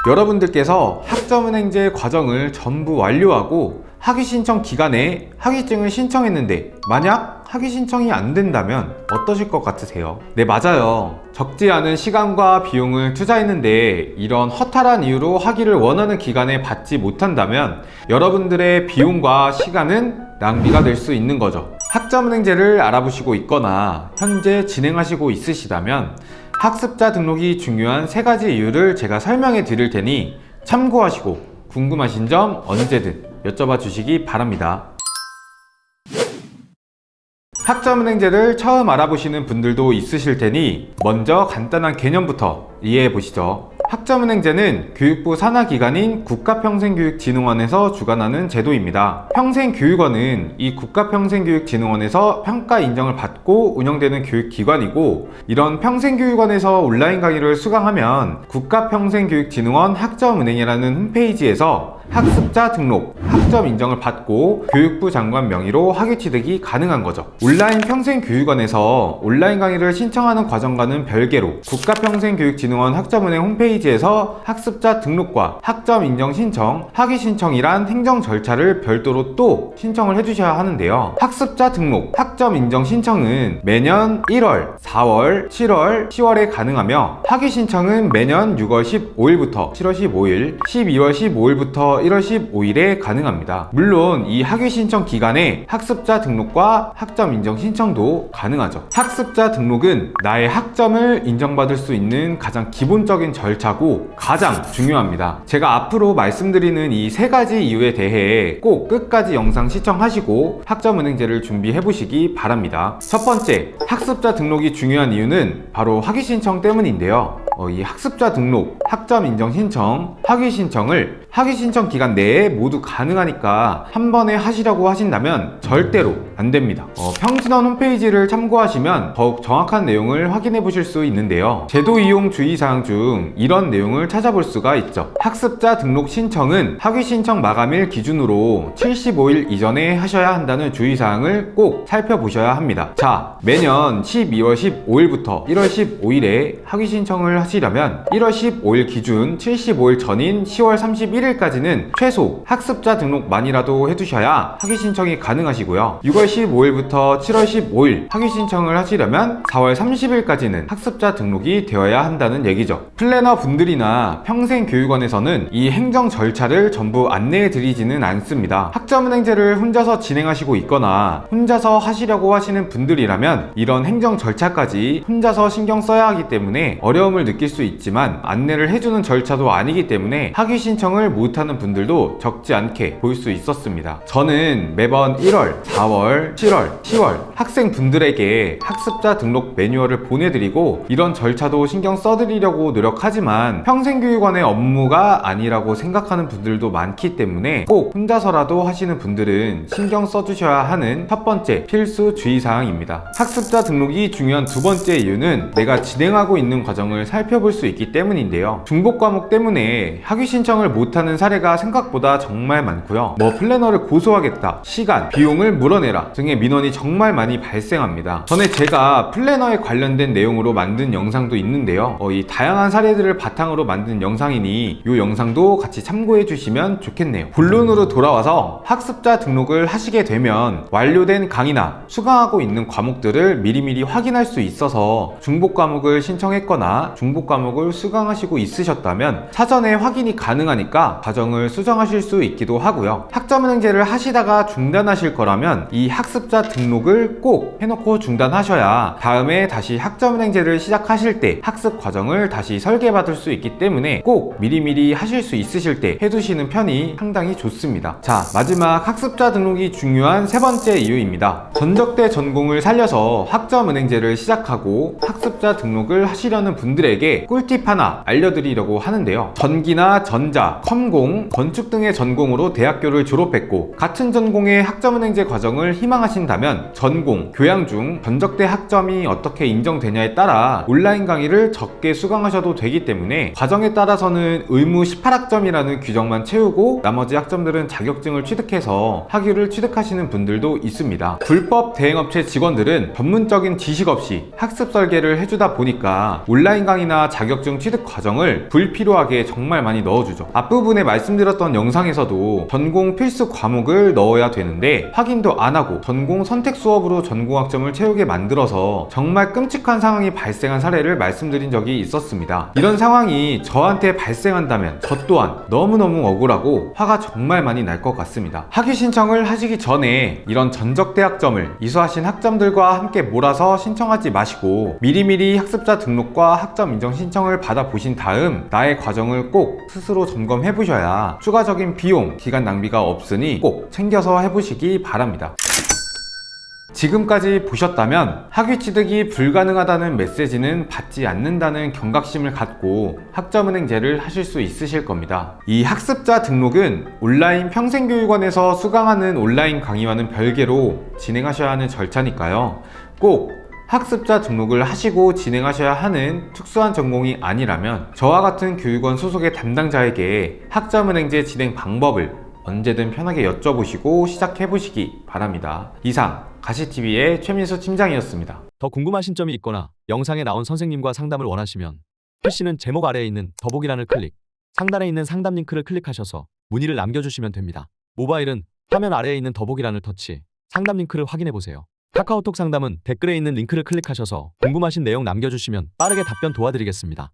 여러분들께서 학점은행제 과정을 전부 완료하고 학위 신청 기간에 학위증을 신청했는데 만약 학위 신청이 안 된다면 어떠실 것 같으세요? 네, 맞아요. 적지 않은 시간과 비용을 투자했는데 이런 허탈한 이유로 학위를 원하는 기간에 받지 못한다면 여러분들의 비용과 시간은 낭비가 될 수 있는 거죠. 학점은행제를 알아보시고 있거나 현재 진행하시고 있으시다면 학습자 등록이 중요한 3가지 이유를 제가 설명해 드릴 테니 참고하시고 궁금하신 점 언제든 여쭤봐 주시기 바랍니다. 학점은행제를 처음 알아보시는 분들도 있으실 테니 먼저 간단한 개념부터 이해해 보시죠. 학점은행제는 교육부 산하기관인 국가평생교육진흥원에서 주관하는 제도입니다. 평생교육원은 이 국가평생교육진흥원에서 평가 인정을 받고 운영되는 교육기관이고, 이런 평생교육원에서 온라인 강의를 수강하면 국가평생교육진흥원 학점은행이라는 홈페이지에서 학습자 등록, 학점 인정을 받고 교육부 장관 명의로 학위 취득이 가능한 거죠. 온라인 평생교육원에서 온라인 강의를 신청하는 과정과는 별개로 국가평생교육진흥원 학점은행 홈페이지에서 학습자 등록과 학점 인정 신청, 학위 신청이란 행정 절차를 별도로 또 신청을 해주셔야 하는데요. 학습자 등록, 학점 인정 신청은 매년 1월, 4월, 7월, 10월에 가능하며 학위 신청은 매년 6월 15일부터 7월 15일, 12월 15일부터 1월 15일에 가능합니다. 물론 이 학위 신청 기간에 학습자 등록과 학점 인정 신청도 가능하죠. 학습자 등록은 나의 학점을 인정받을 수 있는 가장 기본적인 절차고 가장 중요합니다. 제가 앞으로 말씀드리는 이 3가지 이유에 대해 꼭 끝까지 영상 시청하시고 학점은행제를 준비해 보시기 바랍니다. 첫 번째, 학습자 등록이 중요한 이유는 바로 학위 신청 때문인데요. 이 학습자 등록, 학점 인정 신청, 학위 신청을 학위 신청 기간 내에 모두 가능하니까 한 번에 하시려고 하신다면 절대로 안 됩니다. 평진원 홈페이지를 참고하시면 더욱 정확한 내용을 확인해 보실 수 있는데요. 제도 이용 주의사항 중 이런 내용을 찾아볼 수가 있죠. 학습자 등록 신청은 학위 신청 마감일 기준으로 75일 이전에 하셔야 한다는 주의사항을 꼭 살펴보셔야 합니다. 자, 매년 12월 15일부터 1월 15일에 학위 신청을 하시려면 1월 15일 기준 75일 전인 10월 31일까지는 최소 학습자 등록만이라도 해두셔야 학위 신청이 가능하시고요. 6월 15일부터 7월 15일 학위 신청을 하시려면 4월 30일까지는 학습자 등록이 되어야 한다는 얘기죠. 플래너 분들이나 평생교육원에서는 이 행정 절차를 전부 안내해 드리지는 않습니다. 학점은행제를 혼자서 진행하시고 있거나 혼자서 하시려고 하시는 분들이라면 이런 행정 절차까지 혼자서 신경 써야 하기 때문에 어려움을 느낄 수 있지만 안내를 해주는 절차도 아니기 때문에 학위 신청을 못하는 분들도 적지 않게 볼 수 있었습니다. 저는 매번 1월, 4월, 7월, 10월 학생분들에게 학습자 등록 매뉴얼을 보내드리고 이런 절차도 신경 써드리려고 노력하지만 평생교육원의 업무가 아니라고 생각하는 분들도 많기 때문에 꼭 혼자서라도 하시는 분들은 신경 써주셔야 하는 첫 번째 필수 주의사항입니다. 학습자 등록이 중요한 두 번째 이유는 내가 진행하고 있는 과정을 살펴볼 수 있기 때문인데요. 중복 과목 때문에 학위 신청을 못하는 사례가 생각보다 정말 많고요. 플래너를 고소하겠다, 시간, 비용을 물어내라 등의 민원이 정말 많이 발생합니다. 전에 제가 플래너에 관련된 내용으로 만든 영상도 있는데요. 이 다양한 사례들을 바탕으로 만든 영상이니 이 영상도 같이 참고해 주시면 좋겠네요. 본론으로 돌아와서 학습자 등록을 하시게 되면 완료된 강의나 수강하고 있는 과목들을 미리미리 확인할 수 있어서 중복 과목을 신청했거나 중복 과목을 수강하시고 있으셨다면 사전에 확인이 가능하니까 과정을 수정하실 수 있기도 하고요. 학점은행제를 하시다가 중단하실 거라면 이 학습자 등록을 꼭 해놓고 중단하셔야 다음에 다시 학점은행제를 시작하실 때 학습 과정을 다시 설계받을 수 있기 때문에 꼭 미리미리 하실 수 있으실 때 해두시는 편이 상당히 좋습니다. 자, 마지막 학습자 등록이 중요한 3번째 이유입니다. 전적대 전공을 살려서 학점은행제를 시작하고 학습자 등록을 하시려는 분들에게 꿀팁 하나 알려드리려고 하는데요. 전기나 전자, 항공, 건축 등의 전공으로 대학교를 졸업했고 같은 전공의 학점은행제 과정을 희망하신다면 전공, 교양 중 전적대 학점이 어떻게 인정되냐에 따라 온라인 강의를 적게 수강하셔도 되기 때문에 과정에 따라서는 의무 18학점이라는 규정만 채우고 나머지 학점들은 자격증을 취득해서 학위를 취득하시는 분들도 있습니다. 불법 대행업체 직원들은 전문적인 지식 없이 학습 설계를 해주다 보니까 온라인 강의나 자격증 취득 과정을 불필요하게 정말 많이 넣어주죠. 앞부분에 말씀드렸던 영상에서도 전공 필수 과목을 넣어야 되는데 확인도 안 하고 전공 선택 수업으로 전공학점을 채우게 만들어서 정말 끔찍한 상황이 발생한 사례를 말씀드린 적이 있었습니다. 이런 상황이 저한테 발생한다면 저 또한 너무너무 억울하고 화가 정말 많이 날 것 같습니다. 학위 신청을 하시기 전에 이런 전적대 학점을 이수하신 학점들과 함께 몰아서 신청하지 마시고 미리미리 학습자 등록과 학점 인정 신청을 받아 보신 다음 나의 과정을 꼭 스스로 점검해 보셔야 추가적인 비용, 기간 낭비가 없으니 꼭 챙겨서 해보시기 바랍니다. 지금까지 보셨다면 학위 취득이 불가능하다는 메시지는 받지 않는다는 경각심을 갖고 학점은행제를 하실 수 있으실 겁니다. 이 학습자 등록은 온라인 평생교육원에서 수강하는 온라인 강의와는 별개로 진행하셔야 하는 절차니까요. 꼭 학습자 등록을 하시고 진행하셔야 하는 특수한 전공이 아니라면 저와 같은 교육원 소속의 담당자에게 학점은행제 진행 방법을 언제든 편하게 여쭤보시고 시작해보시기 바랍니다. 이상 가시TV의 최민수 팀장이었습니다. 더 궁금하신 점이 있거나 영상에 나온 선생님과 상담을 원하시면 PC는 제목 아래에 있는 더보기란을 클릭, 상단에 있는 상담 링크를 클릭하셔서 문의를 남겨주시면 됩니다. 모바일은 화면 아래에 있는 더보기란을 터치, 상담 링크를 확인해보세요. 카카오톡 상담은 댓글에 있는 링크를 클릭하셔서 궁금하신 내용 남겨주시면 빠르게 답변 도와드리겠습니다.